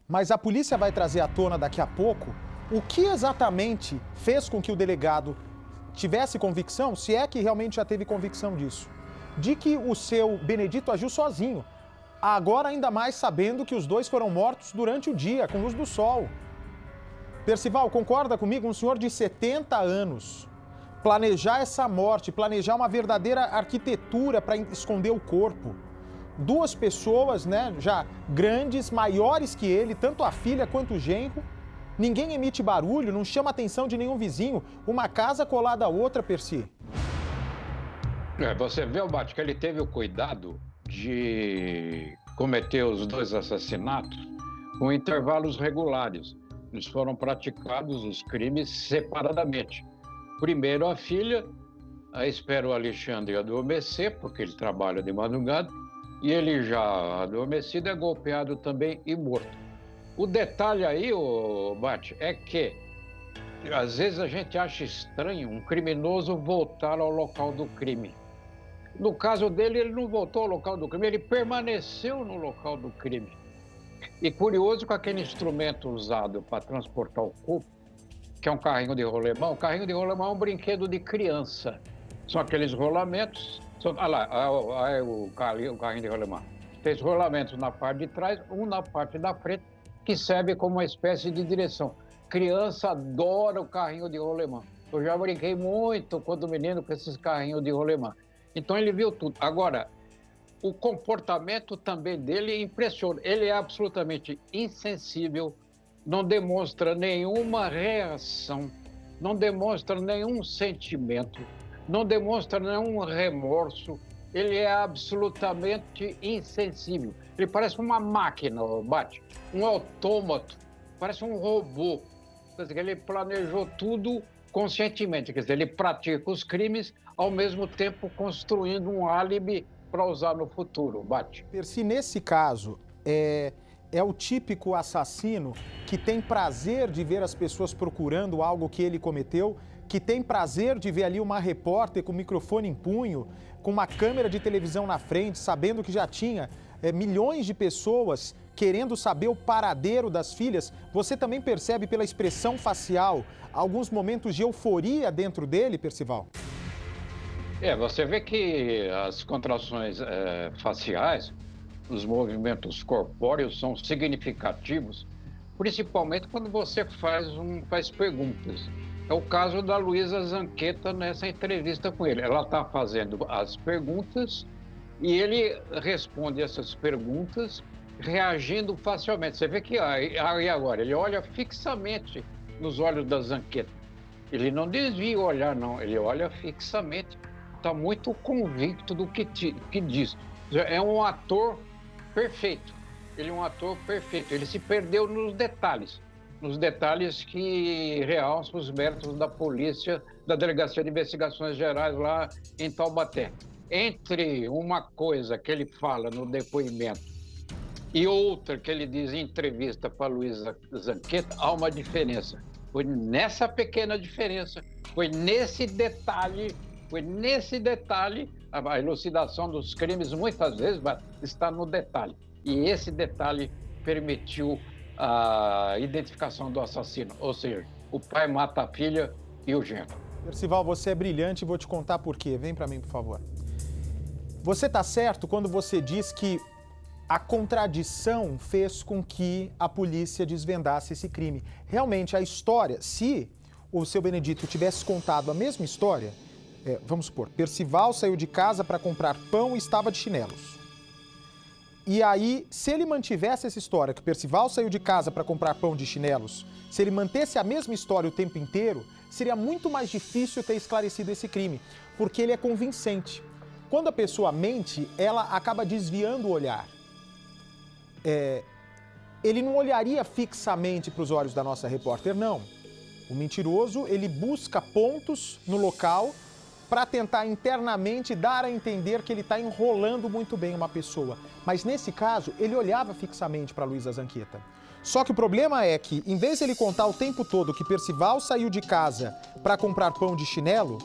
mas a polícia vai trazer à tona daqui a pouco o que exatamente fez com que o delegado tivesse convicção, se é que realmente já teve convicção disso, de que o seu Benedito agiu sozinho. Agora ainda mais sabendo que os dois foram mortos durante o dia, com luz do sol. Percival, concorda comigo? Um senhor de 70 anos, planejar essa morte, planejar uma verdadeira arquitetura para esconder o corpo. Duas pessoas, né, já grandes, maiores que ele, tanto a filha quanto o genro. Ninguém emite barulho, não chama a atenção de nenhum vizinho. Uma casa colada à outra, Percy. Você vê, Bate, que ele teve o cuidado de cometer os dois assassinatos com intervalos regulares. Eles foram praticados os crimes separadamente. Primeiro a filha, aí espera o Alexandre adormecer, porque ele trabalha de madrugada, e ele já adormecido é golpeado também e morto. O detalhe aí, Bate, é que às vezes a gente acha estranho um criminoso voltar ao local do crime. No caso dele, ele não voltou ao local do crime, ele permaneceu no local do crime. E curioso, com aquele instrumento usado para transportar o corpo, que é um carrinho de rolemã. O carrinho de rolemã é um brinquedo de criança. São aqueles rolamentos. Olha lá, o carrinho de rolemã. Tem os rolamentos na parte de trás, um na parte da frente, que serve como uma espécie de direção. Criança adora o carrinho de rolemã. Eu já brinquei muito quando menino com esses carrinhos de rolemã. Então ele viu tudo. Agora, o comportamento também dele impressiona. Ele é absolutamente insensível, não demonstra nenhuma reação, não demonstra nenhum sentimento, não demonstra nenhum remorso. Ele é absolutamente insensível. Ele parece uma máquina, Bate, um autômato, parece um robô. Quer dizer, ele planejou tudo conscientemente, quer dizer, ele pratica os crimes, ao mesmo tempo construindo um álibi para usar no futuro, Bate. Percy, nesse caso, é o típico assassino que tem prazer de ver as pessoas procurando algo que ele cometeu, que tem prazer de ver ali uma repórter com o microfone em punho, com uma câmera de televisão na frente, sabendo que já tinha milhões de pessoas querendo saber o paradeiro das filhas. Você também percebe pela expressão facial alguns momentos de euforia dentro dele, Percival? Você vê que as contrações faciais, os movimentos corpóreos são significativos, principalmente quando você faz perguntas. É o caso da Luísa Zanquetta nessa entrevista com ele. Ela está fazendo as perguntas e ele responde essas perguntas reagindo facilmente. Você vê que aí agora ele olha fixamente nos olhos da Zanquetta. Ele não desvia o olhar, não. Ele olha fixamente. Está muito convicto do que diz. É um ator perfeito. Ele é um ator perfeito. Ele se perdeu nos detalhes que realçam os méritos da polícia, da Delegacia de Investigações Gerais lá em Taubaté. Entre uma coisa que ele fala no depoimento e outra que ele diz em entrevista para a Luísa Zanquetta, há uma diferença. Foi nessa pequena diferença, foi nesse detalhe, a elucidação dos crimes muitas vezes está no detalhe. E esse detalhe permitiu a identificação do assassino, ou seja, o pai mata a filha e o genro. Percival, você é brilhante e vou te contar por quê. Vem para mim, por favor. Você está certo quando você diz que a contradição fez com que a polícia desvendasse esse crime. Realmente, a história, se o seu Benedito tivesse contado a mesma história, vamos supor, Percival saiu de casa para comprar pão e estava de chinelos. E aí, se ele mantivesse essa história, que o Percival saiu de casa para comprar pão de chinelos, se ele mantesse a mesma história o tempo inteiro, seria muito mais difícil ter esclarecido esse crime, porque ele é convincente. Quando a pessoa mente, ela acaba desviando o olhar. Ele não olharia fixamente para os olhos da nossa repórter, não. O mentiroso, ele busca pontos no local para tentar internamente dar a entender que ele está enrolando muito bem uma pessoa. Mas nesse caso, ele olhava fixamente para Luísa Zanquetta. Só que o problema é que, em vez de ele contar o tempo todo que Percival saiu de casa para comprar pão de chinelo,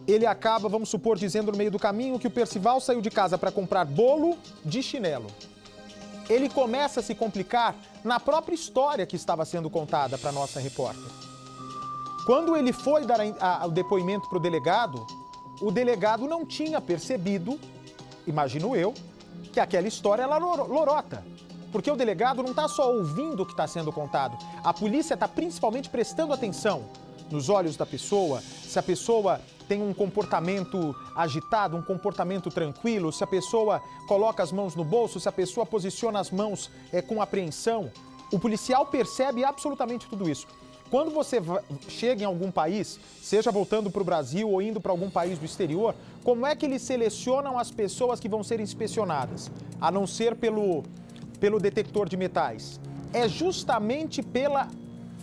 ele acaba, vamos supor, dizendo no meio do caminho que o Percival saiu de casa para comprar bolo de chinelo. Ele começa a se complicar na própria história que estava sendo contada para a nossa repórter. Quando ele foi dar o depoimento para o delegado não tinha percebido, imagino eu, que aquela história era lorota. Porque o delegado não está só ouvindo o que está sendo contado, a polícia está principalmente prestando atenção nos olhos da pessoa, se a pessoa tem um comportamento agitado, um comportamento tranquilo, se a pessoa coloca as mãos no bolso, se a pessoa posiciona as mãos com apreensão. O policial percebe absolutamente tudo isso. Quando você chega em algum país, seja voltando para o Brasil ou indo para algum país do exterior, como é que eles selecionam as pessoas que vão ser inspecionadas? A não ser pelo detector de metais. É justamente pela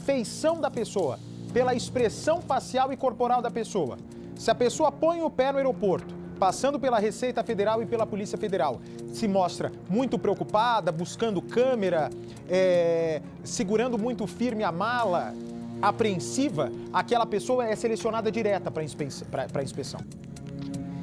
feição da pessoa, pela expressão facial e corporal da pessoa. Se a pessoa põe o pé no aeroporto, passando pela Receita Federal e pela Polícia Federal, se mostra muito preocupada, buscando câmera, segurando muito firme a mala, apreensiva, aquela pessoa é selecionada direta para a inspeção.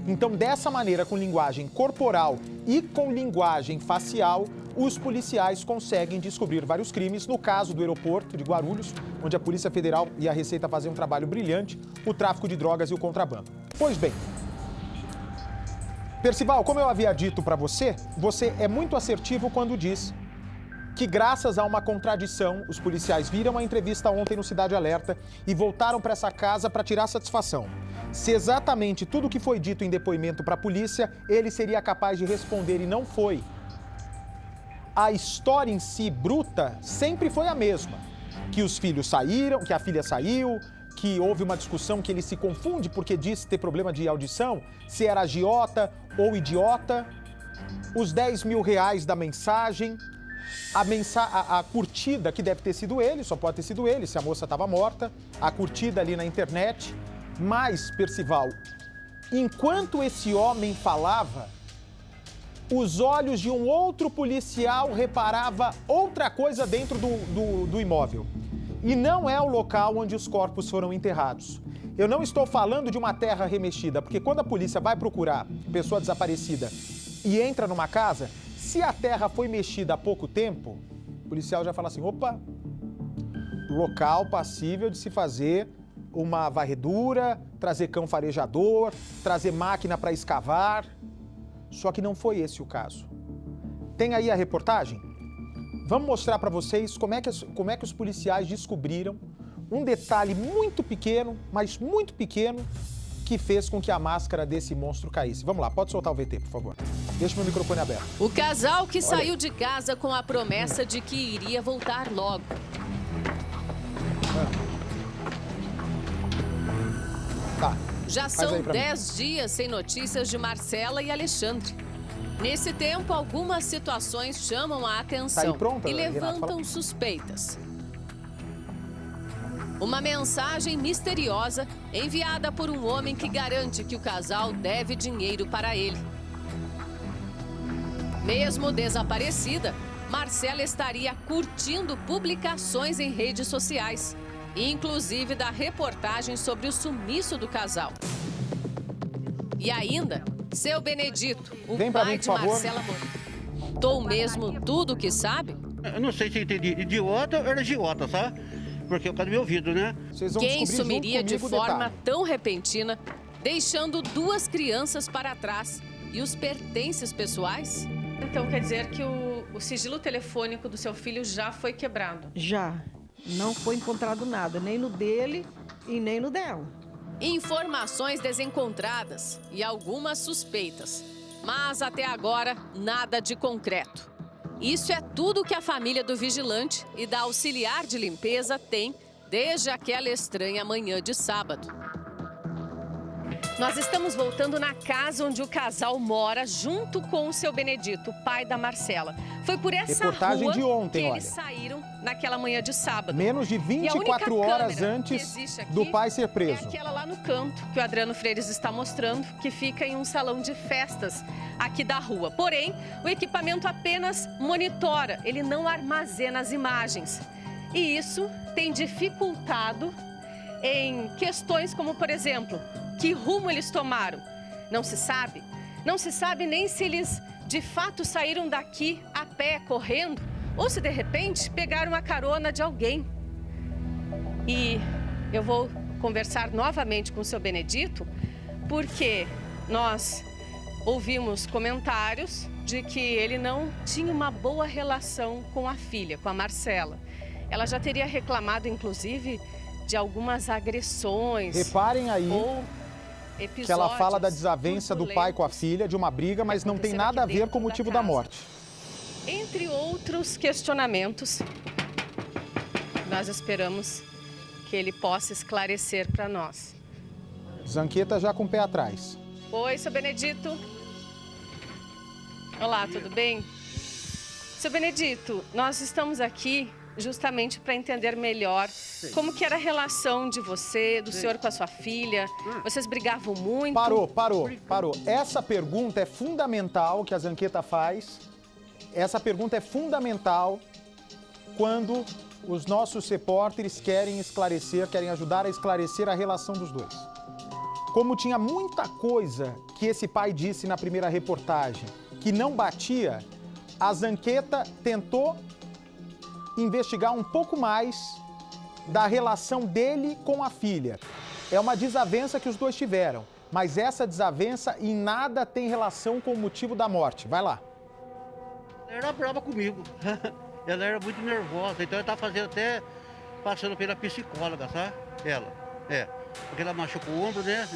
Então, dessa maneira, com linguagem corporal e com linguagem facial, os policiais conseguem descobrir vários crimes. No caso do aeroporto de Guarulhos, onde a Polícia Federal e a Receita fazem um trabalho brilhante, o tráfico de drogas e o contrabando. Pois bem, Percival, como eu havia dito para você, você é muito assertivo quando diz que, graças a uma contradição, os policiais viram a entrevista ontem no Cidade Alerta e voltaram para essa casa para tirar satisfação. Se exatamente tudo o que foi dito em depoimento para a polícia, ele seria capaz de responder e não foi. A história em si, bruta, sempre foi a mesma. Que os filhos saíram, que a filha saiu, que houve uma discussão que ele se confunde porque disse ter problema de audição, se era agiota ou idiota, os 10 mil reais da mensagem, a curtida, que deve ter sido ele, só pode ter sido ele, se a moça estava morta, a curtida ali na internet. Mas, Percival, enquanto esse homem falava, os olhos de um outro policial reparava outra coisa dentro do imóvel. E não é o local onde os corpos foram enterrados. Eu não estou falando de uma terra remexida, porque quando a polícia vai procurar pessoa desaparecida e entra numa casa, se a terra foi mexida há pouco tempo, o policial já fala assim, opa, local passível de se fazer uma varredura, trazer cão farejador, trazer máquina para escavar. Só que não foi esse o caso. Tem aí a reportagem? Vamos mostrar para vocês como é que os policiais descobriram um detalhe muito pequeno, mas muito pequeno, que fez com que a máscara desse monstro caísse. Vamos lá, pode soltar o VT, por favor. Deixa meu microfone aberto. O casal que saiu de casa com a promessa de que iria voltar logo. Tá. Já são 10 dias sem notícias de Marcela e Alexandre. Nesse tempo, algumas situações chamam a atenção tá aí pronta, e levantam Renata, suspeitas. Uma mensagem misteriosa enviada por um homem que garante que o casal deve dinheiro para ele. Mesmo desaparecida, Marcela estaria curtindo publicações em redes sociais, inclusive da reportagem sobre o sumiço do casal. E ainda, seu Benedito, o pai de Marcela, contou mesmo tudo o que sabe? Eu não sei se entendi idiota ou era agiota, sabe? Porque é o caso do meu ouvido, né? Quem sumiria de forma tão repentina, deixando 2 crianças para trás e os pertences pessoais? Então quer dizer que o sigilo telefônico do seu filho já foi quebrado? Já. Não foi encontrado nada, nem no dele e nem no dela. Informações desencontradas e algumas suspeitas. Mas até agora, nada de concreto. Isso é tudo que a família do vigilante e da auxiliar de limpeza tem desde aquela estranha manhã de sábado. Nós estamos voltando na casa onde o casal mora, junto com o seu Benedito, o pai da Marcela. Foi por essa reportagem rua de ontem, que olha. eles saíram naquela manhã de sábado. Menos de 24 horas antes do pai ser preso. É aquela lá no canto que o Adriano Freires está mostrando, que fica em um salão de festas aqui da rua. Porém, o equipamento apenas monitora, ele não armazena as imagens. E isso tem dificultado em questões como, por exemplo, que rumo eles tomaram? Não se sabe. Não se sabe nem se eles, de fato, saíram daqui a pé, correndo, ou se de repente pegaram a carona de alguém. E eu vou conversar novamente com o seu Benedito, porque nós ouvimos comentários de que ele não tinha uma boa relação com a filha, com a Marcela. Ela já teria reclamado, inclusive, de algumas agressões. Reparem aí ou que ela fala da desavença do pai com a filha, de uma briga, mas não tem nada a ver com o motivo da morte. Entre outros questionamentos, nós esperamos que ele possa esclarecer para nós. Zanqueta já com o pé atrás. Oi, seu Benedito. Olá, tudo bem? Seu Benedito, nós estamos aqui justamente para entender melhor como que era a relação de você, do senhor com a sua filha. Vocês brigavam muito? Parou. Essa pergunta é fundamental que a Zanqueta faz. Essa pergunta é fundamental quando os nossos repórteres querem ajudar a esclarecer a relação dos dois. Como tinha muita coisa que esse pai disse na primeira reportagem que não batia, a Zanqueta tentou investigar um pouco mais da relação dele com a filha. É uma desavença que os dois tiveram, mas essa desavença em nada tem relação com o motivo da morte. Vai lá. Ela era brava comigo. Ela era muito nervosa, então ela estava passando pela psicóloga, sabe? Porque ela machucou o ombro, né?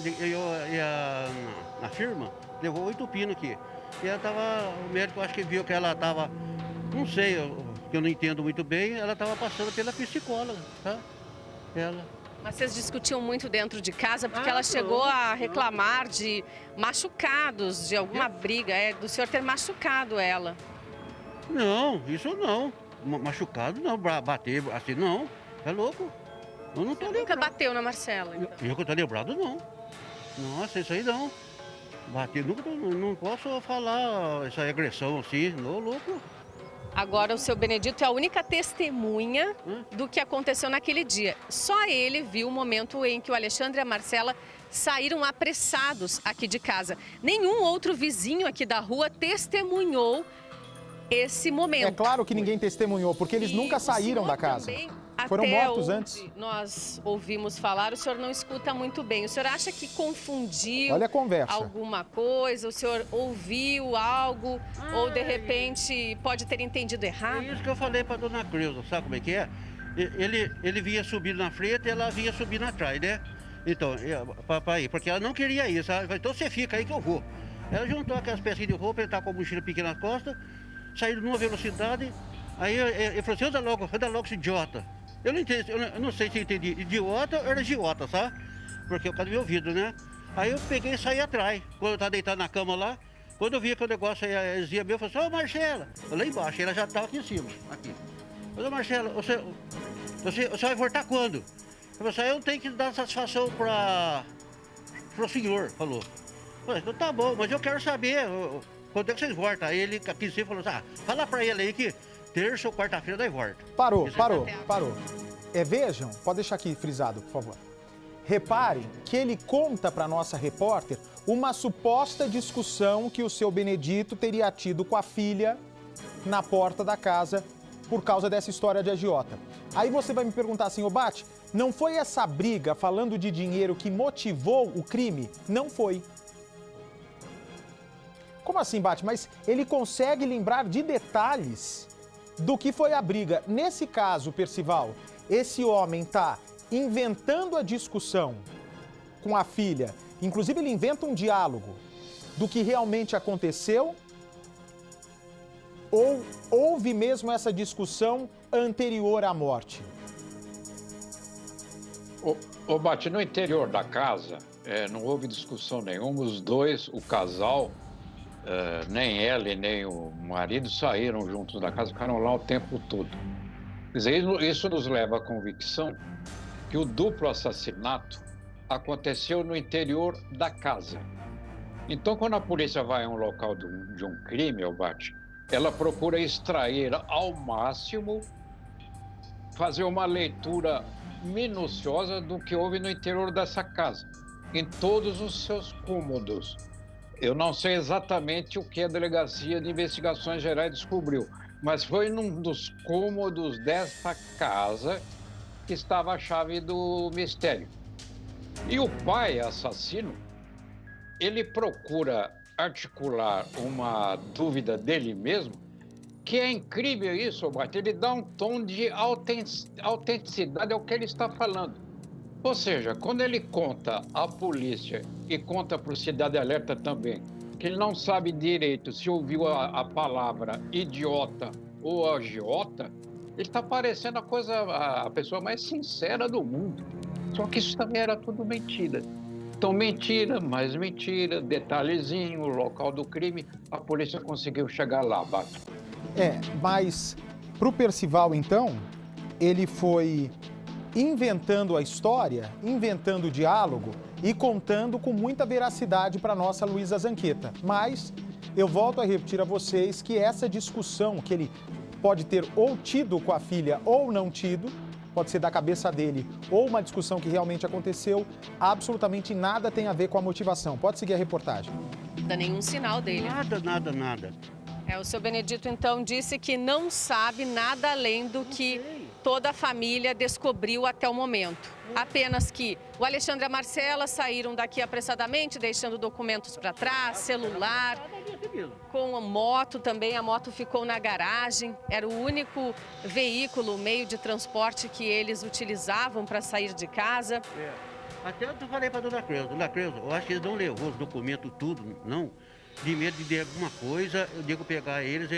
Na firma, levou 8 pinos aqui. E ela o médico acho que viu que ela estava, não sei, que eu não entendo muito bem, ela estava passando pela psicóloga, tá? Mas vocês discutiam muito dentro de casa, porque ela chegou a reclamar de machucados, de alguma briga, do senhor ter machucado ela. Não, isso não. Machucado não, bater assim não. É louco. Eu não tô lembrado. Nunca bateu na Marcela, então? Eu que eu tô lembrado, não. Nossa, isso aí não. Bater, não posso falar essa agressão assim, não, louco. Agora o seu Benedito é a única testemunha do que aconteceu naquele dia. Só ele viu o momento em que o Alexandre e a Marcela saíram apressados aqui de casa. Nenhum outro vizinho aqui da rua testemunhou esse momento. É claro que ninguém testemunhou, porque eles nunca saíram da casa. Foram mortos antes. Nós ouvimos falar, o senhor não escuta muito bem. O senhor acha que confundiu Olha a conversa. alguma coisa? O senhor ouviu algo? Ou de repente pode ter entendido errado? É isso que eu falei pra dona Creuza, sabe como é que é? Ele vinha subir na frente e ela vinha subir atrás, né? Então, papai, porque ela não queria ir, sabe? Então você fica aí que eu vou. Ela juntou aquelas pecinhas de roupa, ele tá com a mochila pequena nas costas, saíram numa velocidade, aí ele falou assim, anda logo, esse idiota. Eu não entendi, eu não sei se eu entendi idiota ou era idiota, sabe? Porque eu cadê meu ouvido, né? Aí eu peguei e saí atrás. Quando eu tava deitado na cama lá, quando eu vi que o negócio aí ia meu, eu falei assim, ô Marcela, eu lá embaixo, ela já tava aqui em cima, aqui. Ô Marcela, você vai voltar quando? Eu falei assim, eu tenho que dar satisfação pro senhor, falou. Eu falei, então tá bom, mas eu quero saber quando é que vocês voltam. Aí ele aqui em cima falou assim, fala pra ele aí que terça ou quarta-feira daí volta. Parou. Vejam, pode deixar aqui frisado, por favor. Reparem que ele conta para nossa repórter uma suposta discussão que o seu Benedito teria tido com a filha na porta da casa por causa dessa história de agiota. Aí você vai me perguntar assim, ô Bate, não foi essa briga falando de dinheiro que motivou o crime? Não foi. Como assim, Bate? Mas ele consegue lembrar de detalhes do que foi a briga. Nesse caso, Percival, esse homem está inventando a discussão com a filha. Inclusive, ele inventa um diálogo do que realmente aconteceu? Ou houve mesmo essa discussão anterior à morte? Ô Bate, no interior da casa, não houve discussão nenhuma. Os dois, o casal, nem ela e nem o marido saíram juntos da casa, ficaram lá o tempo todo. Quer dizer, isso nos leva à convicção que o duplo assassinato aconteceu no interior da casa. Então, quando a polícia vai a um local de um crime, Bate, ela procura extrair ao máximo, fazer uma leitura minuciosa do que houve no interior dessa casa, em todos os seus cômodos. Eu não sei exatamente o que a Delegacia de Investigações Gerais descobriu, mas foi num dos cômodos dessa casa que estava a chave do mistério. E o pai assassino, ele procura articular uma dúvida dele mesmo, que é incrível isso, Bart. Ele dá um tom de autenticidade ao que ele está falando. Ou seja, quando ele conta à polícia e conta para o Cidade Alerta também, que ele não sabe direito se ouviu a palavra idiota ou agiota, ele está parecendo a pessoa mais sincera do mundo. Só que isso também era tudo mentira. Então, mentira, mais mentira, detalhezinho, local do crime, a polícia conseguiu chegar lá, Bart. Mas para o Percival, então, ele foi inventando a história, inventando o diálogo e contando com muita veracidade para a nossa Luísa Zanqueta. Mas eu volto a repetir a vocês que essa discussão que ele pode ter ou tido com a filha ou não tido, pode ser da cabeça dele, ou uma discussão que realmente aconteceu, absolutamente nada tem a ver com a motivação. Pode seguir a reportagem. Não dá nenhum sinal dele. Nada. O seu Benedito, então, disse que não sabe nada além do que toda a família descobriu até o momento. Apenas que o Alexandre e a Marcela saíram daqui apressadamente, deixando documentos para trás, celular, com a moto também. A moto ficou na garagem, era o único veículo, meio de transporte que eles utilizavam para sair de casa. Até eu falei para a dona Creuza, eu acho que eles não levou os documentos tudo, não. De medo de alguma coisa, eu digo pegar eles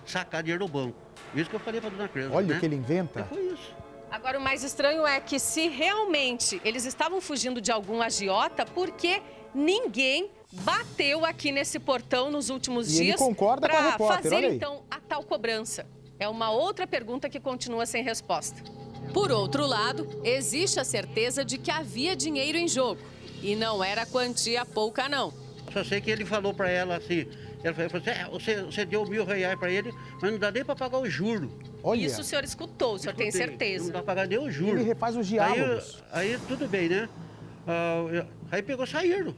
sacar dinheiro do banco. Isso que eu falei para a dona Creuza. Olha o que ele inventa. Foi isso. Agora, o mais estranho é que se realmente eles estavam fugindo de algum agiota, por que ninguém bateu aqui nesse portão nos últimos dias ele concorda com a repórter, fazer, olha aí. então, a tal cobrança? É uma outra pergunta que continua sem resposta. Por outro lado, existe a certeza de que havia dinheiro em jogo. E não era quantia pouca, não. Só sei que ele falou para ela assim, ela falou assim, você deu R$1.000 para ele, mas não dá nem para pagar o juro. Olha. Isso o senhor escutou, o senhor tem certeza? Não dá para pagar nem o juro. Ele refaz os diálogos. Aí tudo bem, né? Aí pegou, saíram.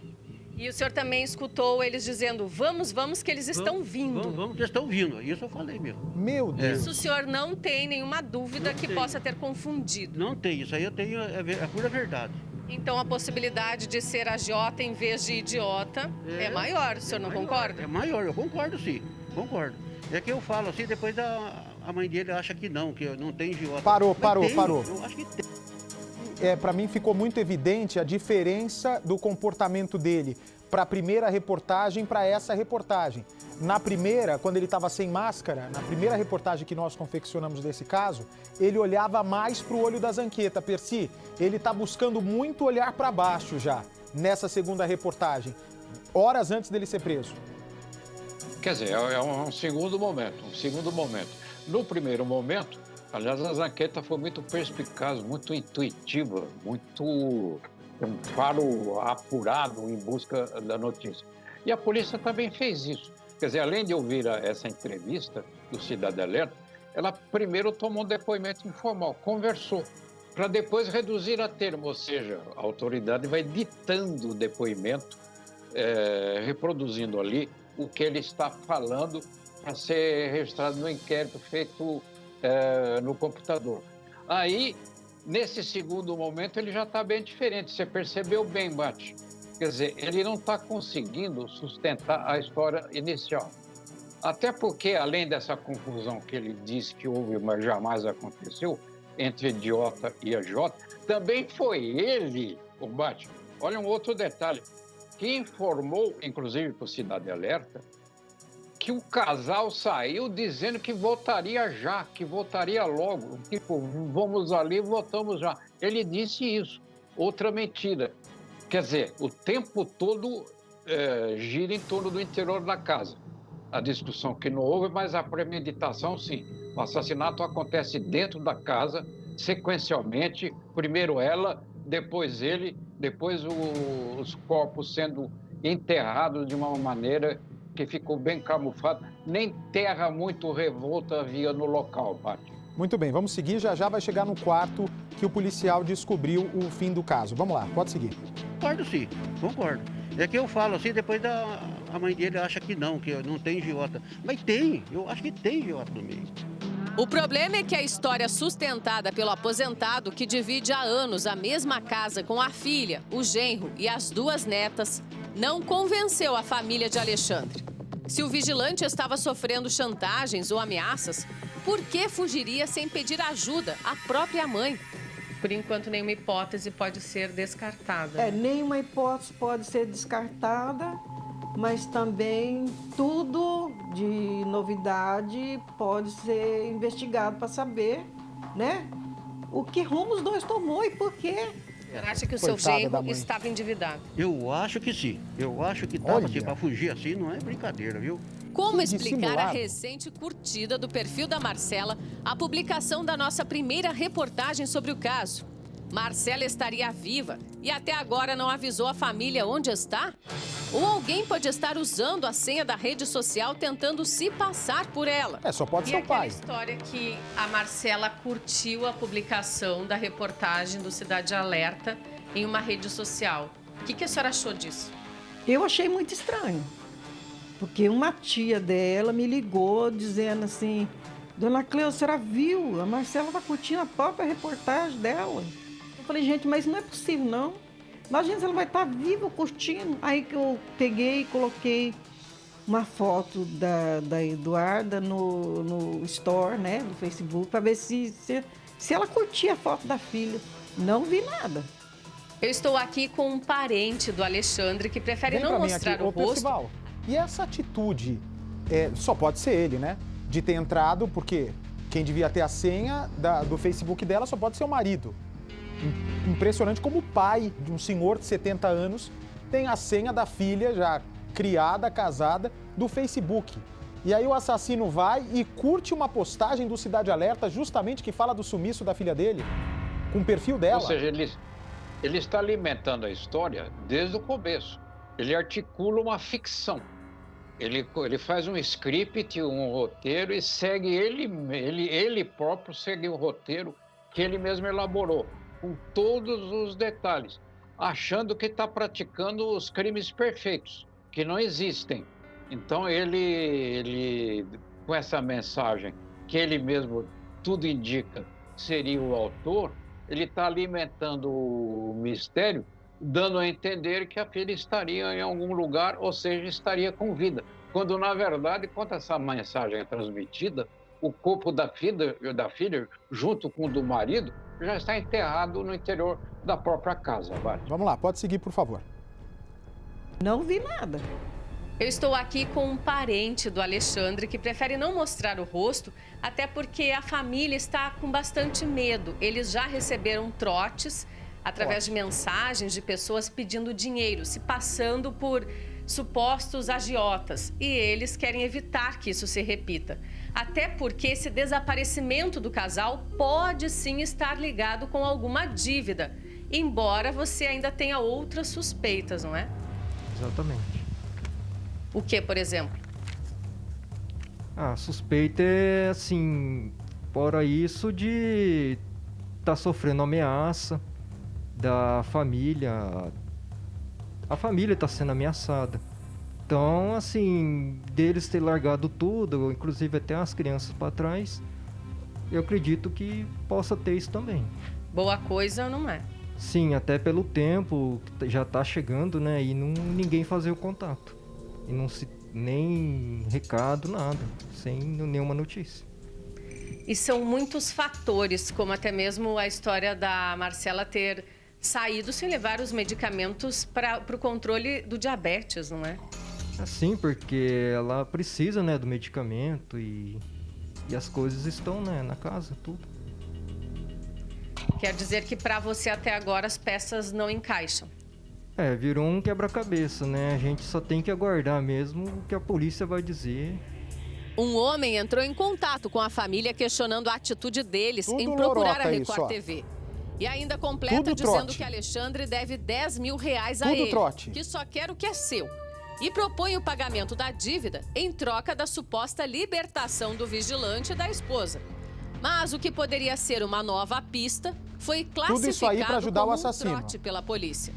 E o senhor também escutou eles dizendo, vamos, que eles estão vindo. Vamos, eles estão vindo. Isso eu falei mesmo. Meu Deus. Isso o senhor não tem nenhuma dúvida que possa ter confundido. Não tem, isso aí eu tenho, é pura verdade. Então a possibilidade de ser agiota em vez de idiota é maior, o senhor não concorda? É maior, eu concordo sim, concordo. É que eu falo assim, depois a mãe dele acha que não tem idiota. Parou. Eu acho que tem. Para mim ficou muito evidente a diferença do comportamento dele para a primeira reportagem para essa reportagem. Na primeira, quando ele estava sem máscara, na primeira reportagem que nós confeccionamos desse caso, ele olhava mais para o olho da Zanqueta. Percy, ele está buscando muito olhar para baixo já, nessa segunda reportagem, horas antes dele ser preso. Quer dizer, é um segundo momento, No primeiro momento, aliás, a Zanqueta foi muito perspicaz, muito intuitiva, muito um faro apurado em busca da notícia. E a polícia também fez isso. Quer dizer, além de ouvir essa entrevista do Cidade Alerta, ela primeiro tomou um depoimento informal, conversou, para depois reduzir a termo, ou seja, a autoridade vai ditando o depoimento, reproduzindo ali o que ele está falando para ser registrado no inquérito feito no computador. Aí, nesse segundo momento, ele já está bem diferente. Você percebeu bem, Bate? Quer dizer, ele não está conseguindo sustentar a história inicial. Até porque, além dessa confusão que ele disse que houve, mas jamais aconteceu, entre idiota e agiota, também foi ele, o Bate. Olha um outro detalhe, que informou, inclusive para o Cidade Alerta, que o casal saiu dizendo que votaria já, que votaria logo. Tipo, vamos ali, votamos já. Ele disse isso. Outra mentira. Quer dizer, o tempo todo gira em torno do interior da casa. A discussão que não houve, mas a premeditação, sim. O assassinato acontece dentro da casa, sequencialmente. Primeiro ela, depois ele, depois os corpos sendo enterrados de uma maneira que ficou bem camuflado. Nem terra muito revolta havia no local, Pátio. Muito bem, vamos seguir. Já vai chegar no quarto que o policial descobriu o fim do caso. Vamos lá, pode seguir. Concordo sim, concordo. É que eu falo assim, depois a mãe dele acha que não tem agiota. Mas tem, eu acho que tem agiota no meio. O problema é que a história sustentada pelo aposentado, que divide há anos a mesma casa com a filha, o genro e as 2 netas, não convenceu a família de Alexandre. Se o vigilante estava sofrendo chantagens ou ameaças, por que fugiria sem pedir ajuda à própria mãe? Por enquanto, nenhuma hipótese pode ser descartada. Nenhuma hipótese pode ser descartada, mas também tudo de novidade pode ser investigado para saber, né, o que rumo os 2 tomou e por quê. Você acha que o seu Coitada da genro mãe. estava endividado? Eu acho que sim. Eu acho que tava assim, Olha. para fugir assim não é brincadeira, viu? Como Que explicar a dissimulado. recente curtida do perfil da Marcela, a publicação da nossa primeira reportagem sobre o caso? Marcela estaria viva e até agora não avisou a família onde está? Ou alguém pode estar usando a senha da rede social tentando se passar por ela? Só pode E ser o aquela pai. história que a Marcela curtiu a publicação da reportagem do Cidade Alerta em uma rede social. O que a senhora achou disso? Eu achei muito estranho, porque uma tia dela me ligou dizendo assim: Dona Cleo, a senhora viu? A Marcela está curtindo a própria reportagem dela. Eu falei, gente, mas não é possível, não. Imagina se ela vai estar viva curtindo. Aí que eu peguei e coloquei uma foto da Eduarda no store, né, do Facebook, para ver se ela curtia a foto da filha. Não vi nada. Eu estou aqui com um parente do Alexandre que prefere Vem não pra mim mostrar aqui. o Ô, rosto. Percival, e essa atitude, só pode ser ele, né? De ter entrado, porque quem devia ter a senha do Facebook dela só pode ser o marido. Impressionante como o pai de um senhor de 70 anos tem a senha da filha já criada, casada, do Facebook. E aí o assassino vai e curte uma postagem do Cidade Alerta justamente que fala do sumiço da filha dele, com o perfil dela. Ou seja, ele está alimentando a história desde o começo. Ele articula uma ficção. Ele faz um script, um roteiro e segue ele próprio segue o roteiro que ele mesmo elaborou, com todos os detalhes, achando que está praticando os crimes perfeitos, que não existem. Então ele com essa mensagem que ele mesmo tudo indica seria o autor, ele está alimentando o mistério, dando a entender que a filha estaria em algum lugar, ou seja, estaria com vida. Quando, na verdade, quando essa mensagem é transmitida, o corpo da filha, junto com o do marido, já está enterrado no interior da própria casa. Vamos lá, pode seguir, por favor. Não vi nada. Eu estou aqui com um parente do Alexandre que prefere não mostrar o rosto, até porque a família está com bastante medo. Eles já receberam trotes através de mensagens de pessoas pedindo dinheiro, se passando por supostos agiotas. E eles querem evitar que isso se repita. Até porque esse desaparecimento do casal pode sim estar ligado com alguma dívida, embora você ainda tenha outras suspeitas, não é? Exatamente. O que, por exemplo? A suspeita é, assim, fora isso, de estar sofrendo ameaça da família. A família está sendo ameaçada. Então, assim, deles ter largado tudo, inclusive até as crianças para trás, eu acredito que possa ter isso também. Boa coisa não é? Sim, até pelo tempo que já está chegando, né? E ninguém fazer o contato. E não se nem recado, nada, sem nenhuma notícia. E são muitos fatores, como até mesmo a história da Marcela ter saído sem levar os medicamentos para o controle do diabetes, não é? Assim, porque ela precisa, né, do medicamento e as coisas estão, né, na casa, tudo. Quer dizer que para você até agora as peças não encaixam. Virou um quebra-cabeça, né? A gente só tem que aguardar mesmo o que a polícia vai dizer. Um homem entrou em contato com a família questionando a atitude deles Tudo em procurar a lorota Record isso, ó. TV. E ainda completa Tudo dizendo trote. que Alexandre deve 10 mil reais a Tudo ele, trote. que só quer o que é seu. E propõe o pagamento da dívida em troca da suposta libertação do vigilante e da esposa. Mas o que poderia ser uma nova pista foi Tudo isso aí pra classificado ajudar o como um assassino. trote pela polícia.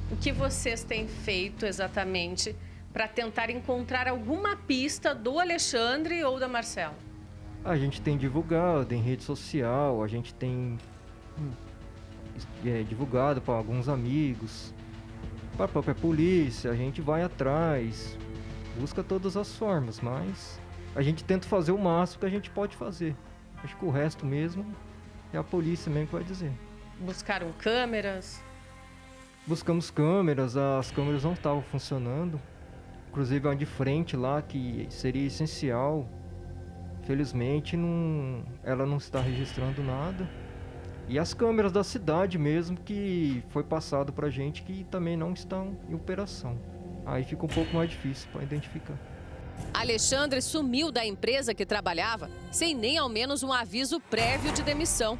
O que vocês têm feito exatamente para tentar encontrar alguma pista do Alexandre ou da Marcela? A gente tem divulgado em rede social, a gente tem divulgado para alguns amigos, para a própria polícia, a gente vai atrás, busca todas as formas, mas a gente tenta fazer o máximo que a gente pode fazer. Acho que o resto mesmo é a polícia mesmo que vai dizer. Buscaram câmeras? Buscamos câmeras, as câmeras não estavam funcionando. Inclusive a de frente lá, que seria essencial. Felizmente ela não está registrando nada. E as câmeras da cidade mesmo, que foi passado pra gente, que também não estão em operação. Aí fica um pouco mais difícil para identificar. Alexandre sumiu da empresa que trabalhava sem nem ao menos um aviso prévio de demissão.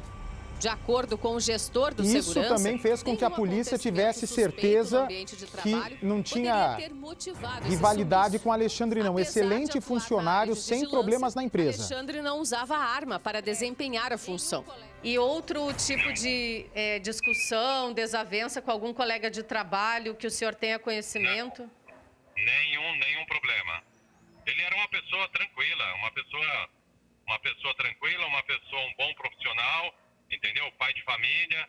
De acordo com o gestor do segurança... Isso também fez com que a polícia tivesse certeza que não tinha rivalidade com Alexandre, não. Excelente funcionário, sem problemas na empresa. Alexandre não usava arma para desempenhar a função. E outro tipo de discussão, desavença com algum colega de trabalho que o senhor tenha conhecimento? Nenhum problema. Ele era uma pessoa tranquila, um bom profissional, entendeu? Pai de família.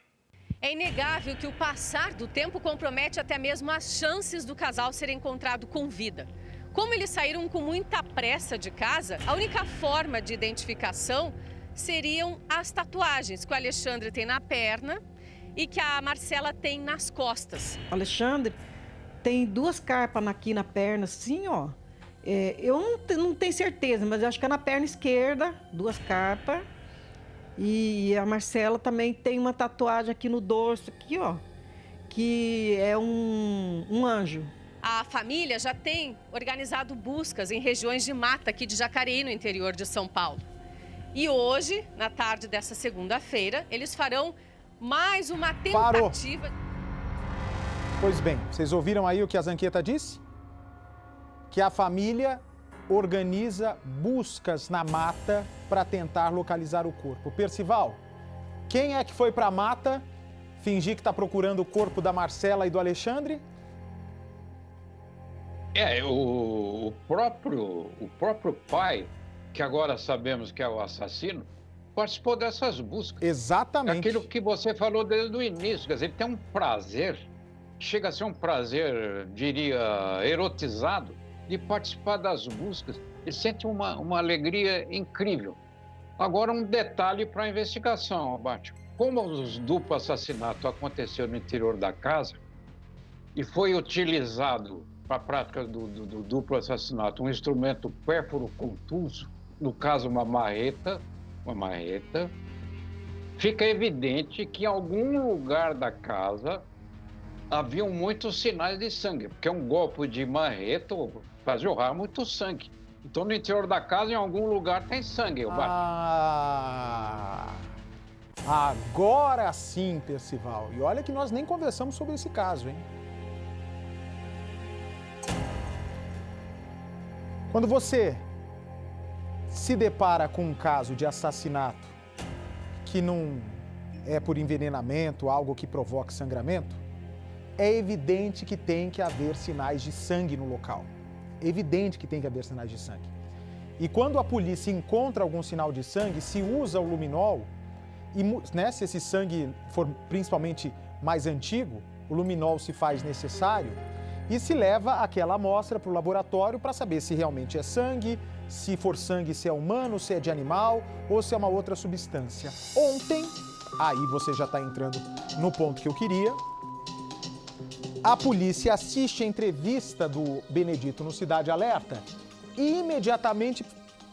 É inegável que o passar do tempo compromete até mesmo as chances do casal ser encontrado com vida. Como eles saíram com muita pressa de casa, a única forma de identificação seriam as tatuagens que o Alexandre tem na perna e que a Marcela tem nas costas. O Alexandre tem 2 carpas aqui na perna, assim, ó. Eu não tenho certeza, mas eu acho que é na perna esquerda, 2 carpas. E a Marcela também tem uma tatuagem aqui no dorso, aqui, ó, que é um anjo. A família já tem organizado buscas em regiões de mata aqui de Jacareí, no interior de São Paulo. E hoje, na tarde dessa segunda-feira, eles farão mais uma tentativa... Parou. Pois bem, vocês ouviram aí o que a Zanqueta disse? Que a família organiza buscas na mata para tentar localizar o corpo. Percival, quem é que foi para a mata fingir que está procurando o corpo da Marcela e do Alexandre? O próprio pai, que agora sabemos que é o assassino, participou dessas buscas. Exatamente. Aquilo que você falou desde o início, quer dizer, ele tem um prazer, chega a ser um prazer, diria, erotizado, de participar das buscas. Ele sente uma alegria incrível. Agora, um detalhe para a investigação, Abate. Como os duplos assassinatos aconteceram no interior da casa e foi utilizado para a prática do duplo assassinato um instrumento pérfuro contuso, no caso uma marreta, fica evidente que em algum lugar da casa haviam muitos sinais de sangue, porque um golpe de marreta faz jorrar muito sangue. Então, no interior da casa, em algum lugar, tem sangue. Agora sim, Percival. E olha que nós nem conversamos sobre esse caso, hein? Quando você se depara com um caso de assassinato que não é por envenenamento, algo que provoque sangramento, é evidente que tem que haver sinais de sangue no local. Evidente que tem que haver sinais de sangue. E quando a polícia encontra algum sinal de sangue, se usa o luminol, e, né, se esse sangue for principalmente mais antigo, o luminol se faz necessário e se leva aquela amostra para o laboratório para saber se realmente é sangue, se for sangue, se é humano, se é de animal ou se é uma outra substância. Ontem, aí você já está entrando no ponto que eu queria, a polícia assiste a entrevista do Benedito no Cidade Alerta e imediatamente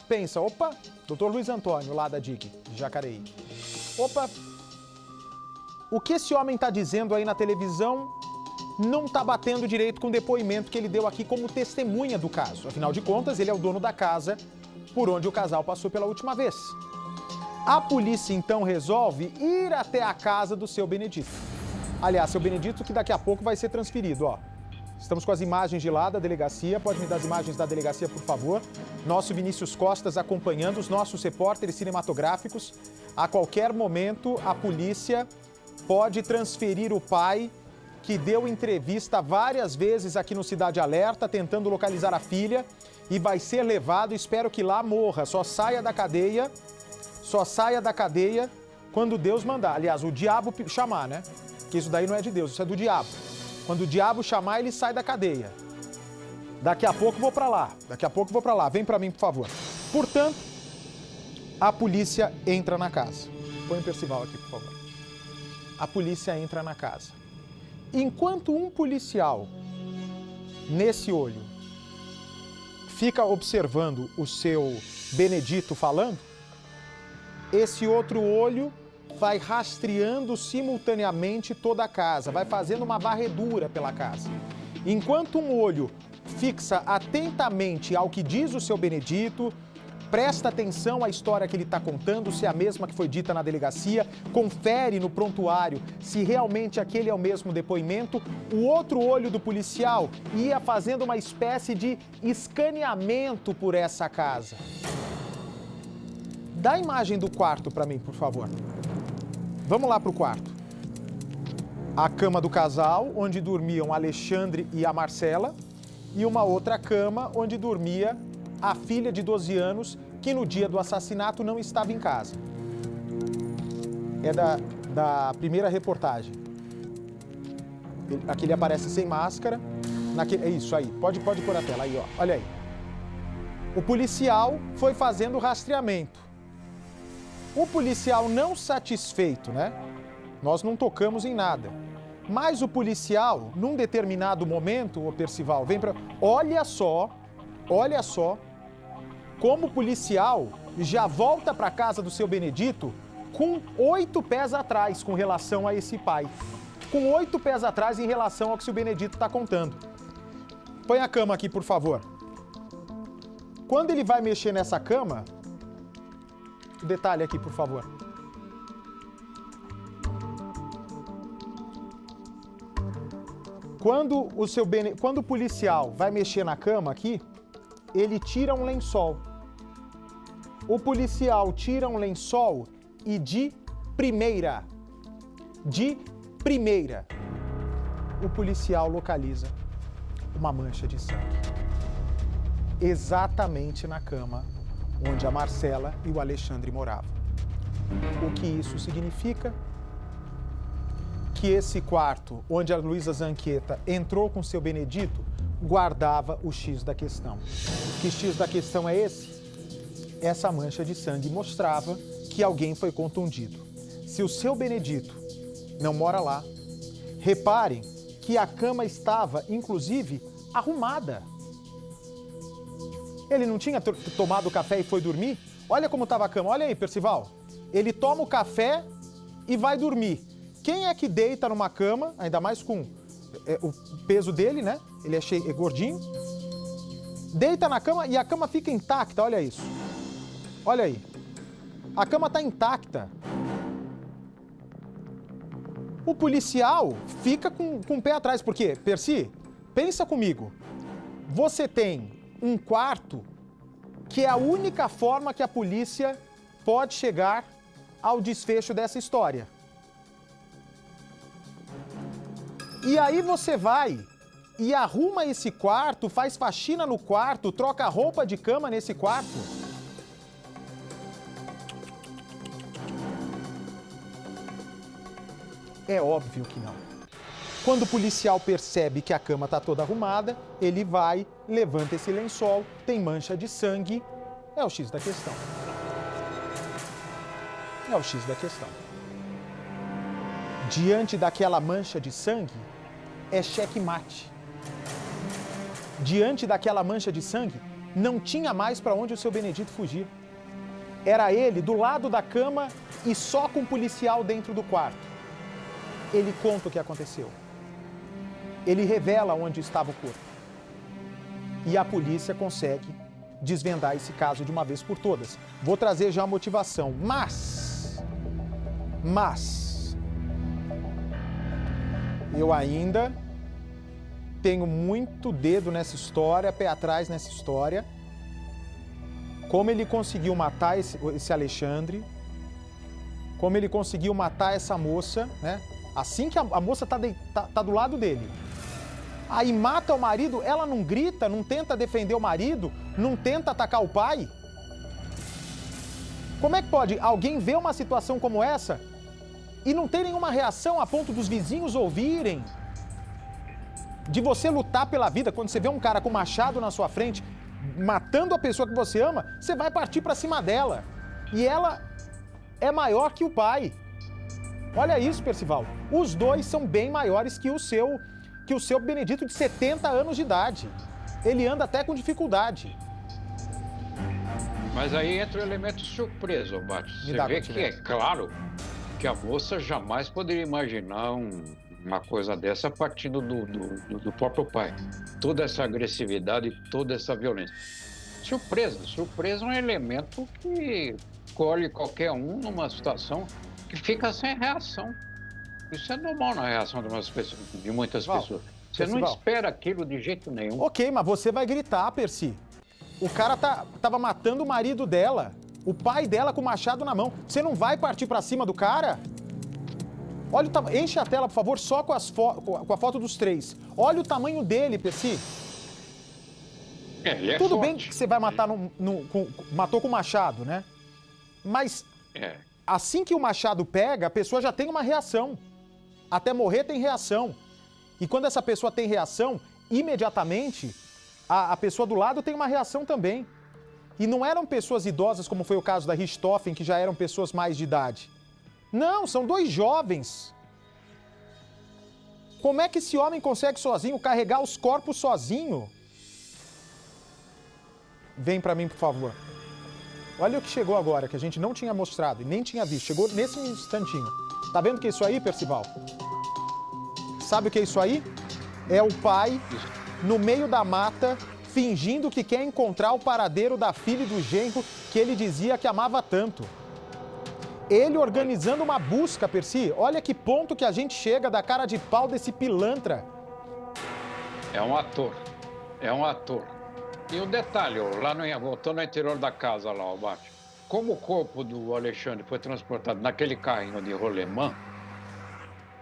pensa, opa, Dr. Luiz Antônio, lá da DIC, de Jacareí. Opa, o que esse homem está dizendo aí na televisão não está batendo direito com o depoimento que ele deu aqui como testemunha do caso. Afinal de contas, ele é o dono da casa por onde o casal passou pela última vez. A polícia, então, resolve ir até a casa do seu Benedito. Aliás, seu Benedito, que daqui a pouco vai ser transferido, ó. Estamos com as imagens de lá da delegacia. Pode me dar as imagens da delegacia, por favor. Nosso Vinícius Costas acompanhando, os nossos repórteres cinematográficos. A qualquer momento, a polícia pode transferir o pai, que deu entrevista várias vezes aqui no Cidade Alerta, tentando localizar a filha, e vai ser levado, espero que lá morra, só saia da cadeia quando Deus mandar. Aliás, o diabo chamar, né? Porque isso daí não é de Deus, isso é do diabo. Quando o diabo chamar, ele sai da cadeia. Daqui a pouco vou pra lá, vem pra mim, por favor. Portanto, a polícia entra na casa. Põe o Percival aqui, por favor. A polícia entra na casa. Enquanto um policial, nesse olho, fica observando o seu Benedito falando, esse outro olho vai rastreando simultaneamente toda a casa, vai fazendo uma varredura pela casa. Enquanto um olho fixa atentamente ao que diz o seu Benedito, presta atenção à história que ele está contando, se é a mesma que foi dita na delegacia, confere no prontuário se realmente aquele é o mesmo depoimento, o outro olho do policial ia fazendo uma espécie de escaneamento por essa casa. Dá a imagem do quarto para mim, por favor. Vamos lá para o quarto. A cama do casal, onde dormiam Alexandre e a Marcela, e uma outra cama onde dormia a filha de 12 anos, que no dia do assassinato não estava em casa. É da primeira reportagem. Aqui ele aparece sem máscara. É isso aí, pode pôr a tela aí, ó. Olha aí. O policial foi fazendo o rastreamento. O policial não satisfeito, né? Nós não tocamos em nada. Mas o policial, num determinado momento, ô Percival, vem pra... Olha só como o policial já volta para casa do seu Benedito com 8 pés atrás com relação a esse pai. Com 8 pés atrás em relação ao que o seu Benedito está contando. Põe a cama aqui, por favor. Quando ele vai mexer nessa cama, o detalhe aqui, por favor. Quando o policial vai mexer na cama aqui, ele tira um lençol. O policial tira um lençol e de primeira, o policial localiza uma mancha de sangue. Exatamente na cama onde a Marcela e o Alexandre moravam. O que isso significa? Que esse quarto, onde a Luísa Zanqueta entrou com seu Benedito, guardava o X da questão. Que X da questão é esse? Essa mancha de sangue mostrava que alguém foi contundido. Se o seu Benedito não mora lá, reparem que a cama estava, inclusive, arrumada. Ele não tinha tomado café e foi dormir? Olha como estava a cama. Olha aí, Percival. Ele toma o café e vai dormir. Quem é que deita numa cama, ainda mais com o peso dele, né? Ele é gordinho. Deita na cama e a cama fica intacta, olha isso. Olha aí. A cama está intacta. O policial fica com o pé atrás, porque, Percy, pensa comigo. Você tem um quarto que é a única forma que a polícia pode chegar ao desfecho dessa história. E aí você vai e arruma esse quarto, faz faxina no quarto, troca roupa de cama nesse quarto. É óbvio que não. Quando o policial percebe que a cama está toda arrumada, ele vai, levanta esse lençol, tem mancha de sangue, é o X da questão. É o X da questão. Diante daquela mancha de sangue, é checkmate. Diante daquela mancha de sangue, não tinha mais para onde o seu Benedito fugir. Era ele do lado da cama e só com o policial dentro do quarto. Ele conta o que aconteceu. Ele revela onde estava o corpo. E a polícia consegue desvendar esse caso de uma vez por todas. Vou trazer já a motivação, mas eu ainda tenho muito dedo nessa história, pé atrás nessa história. Como ele conseguiu matar esse Alexandre, como ele conseguiu matar essa moça, né? Assim que a moça tá do lado dele. Aí mata o marido, ela não grita, não tenta defender o marido, não tenta atacar o pai? Como é que pode alguém ver uma situação como essa e não ter nenhuma reação a ponto dos vizinhos ouvirem? De você lutar pela vida, quando você vê um cara com machado na sua frente, matando a pessoa que você ama, você vai partir pra cima dela. E ela é maior que o pai. Olha isso, Percival. Os dois são bem maiores que o seu Benedito de 70 anos de idade. Ele anda até com dificuldade. Mas aí entra o elemento surpresa, Bate. Você vê que é claro que a moça jamais poderia imaginar uma coisa dessa partindo do próprio pai. Toda essa agressividade, toda essa violência. Surpresa é um elemento que colhe qualquer um numa situação que fica sem reação. Isso é normal na reação de muitas pessoas. Você não espera aquilo de jeito nenhum. Ok, mas você vai gritar, Percy. O cara tava matando o marido dela, o pai dela com o machado na mão. Você não vai partir pra cima do cara? Olha enche a tela, por favor, só com a foto dos três. Olha o tamanho dele, Percy. Ele é Tudo forte. bem que você vai matar matou com o machado, né? Mas assim que o machado pega, a pessoa já tem uma reação. Até morrer tem reação. E quando essa pessoa tem reação, imediatamente a pessoa do lado tem uma reação também. E não eram pessoas idosas, como foi o caso da Richthofen, que já eram pessoas mais de idade. Não, são dois jovens. Como é que esse homem consegue sozinho carregar os corpos sozinho? Vem pra mim, por favor. Olha o que chegou agora, que a gente não tinha mostrado e nem tinha visto. Chegou nesse instantinho. Tá vendo o que é isso aí, Percival? Sabe o que é isso aí? É o pai, no meio da mata, fingindo que quer encontrar o paradeiro da filha e do genro que ele dizia que amava tanto. Ele organizando uma busca, Percy. Olha que ponto que a gente chega da cara de pau desse pilantra. É um ator. E um detalhe, voltando ao interior da casa lá, o Bate. Como o corpo do Alexandre foi transportado naquele carrinho de rolemã,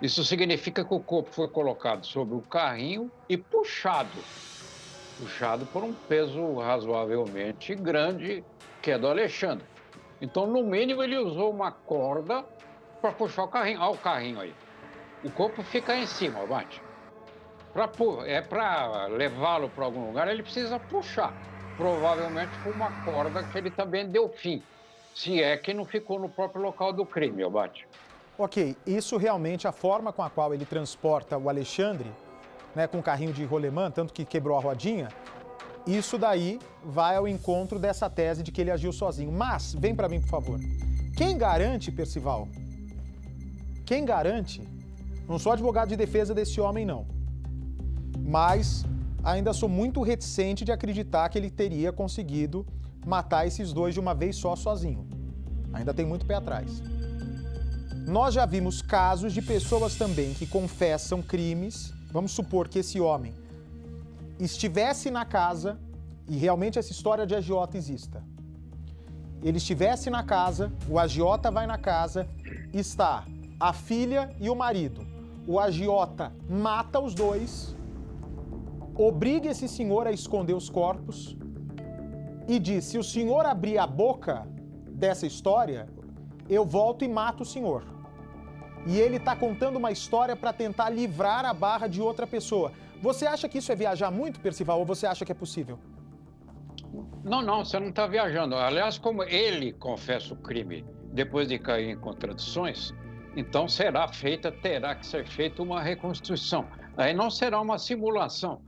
isso significa que o corpo foi colocado sobre o carrinho e puxado por um peso razoavelmente grande, que é do Alexandre. Então, no mínimo, ele usou uma corda para puxar o carrinho. Olha o carrinho aí. O corpo fica em cima, Bate. Para levá-lo para algum lugar, ele precisa puxar. Provavelmente foi uma corda que ele também deu fim. Se é que não ficou no próprio local do crime, Bate. Ok, isso realmente, a forma com a qual ele transporta o Alexandre, né, com o carrinho de rolemã, tanto que quebrou a rodinha, isso daí vai ao encontro dessa tese de que ele agiu sozinho. Mas, vem pra mim, por favor. Quem garante, Percival? Quem garante? Não sou advogado de defesa desse homem, não. Mas ainda sou muito reticente de acreditar que ele teria conseguido matar esses dois de uma vez só, sozinho. Ainda tem muito pé atrás. Nós já vimos casos de pessoas também que confessam crimes. Vamos supor que esse homem estivesse na casa, e realmente essa história de agiota exista. Ele estivesse na casa, o agiota vai na casa, está a filha e o marido. O agiota mata os dois, obriga esse senhor a esconder os corpos e diz: se o senhor abrir a boca dessa história, eu volto e mato o senhor. E ele está contando uma história para tentar livrar a barra de outra pessoa. Você acha que isso é viajar muito, Percival, ou você acha que é possível? Não, você não está viajando. Aliás, como ele confessa o crime depois de cair em contradições, então terá que ser feita uma reconstrução. Aí não será uma simulação,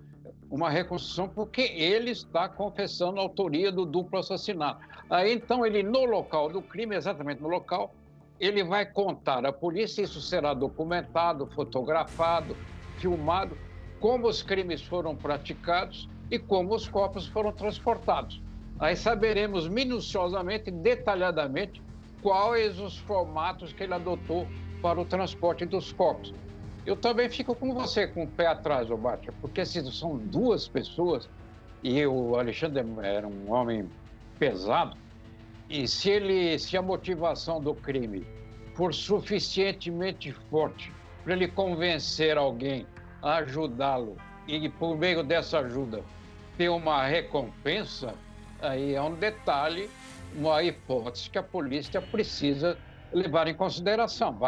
uma reconstrução, porque ele está confessando a autoria do duplo assassinato. Aí então ele, no local do crime, exatamente no local, ele vai contar à polícia, isso será documentado, fotografado, filmado, como os crimes foram praticados e como os corpos foram transportados. Aí saberemos minuciosamente, detalhadamente, quais os formatos que ele adotou para o transporte dos corpos. Eu também fico com você, com o pé atrás, Bate, porque se são duas pessoas, e o Alexandre era um homem pesado, e se a motivação do crime for suficientemente forte para ele convencer alguém a ajudá-lo e, por meio dessa ajuda, ter uma recompensa, aí é um detalhe, uma hipótese que a polícia precisa levar em consideração.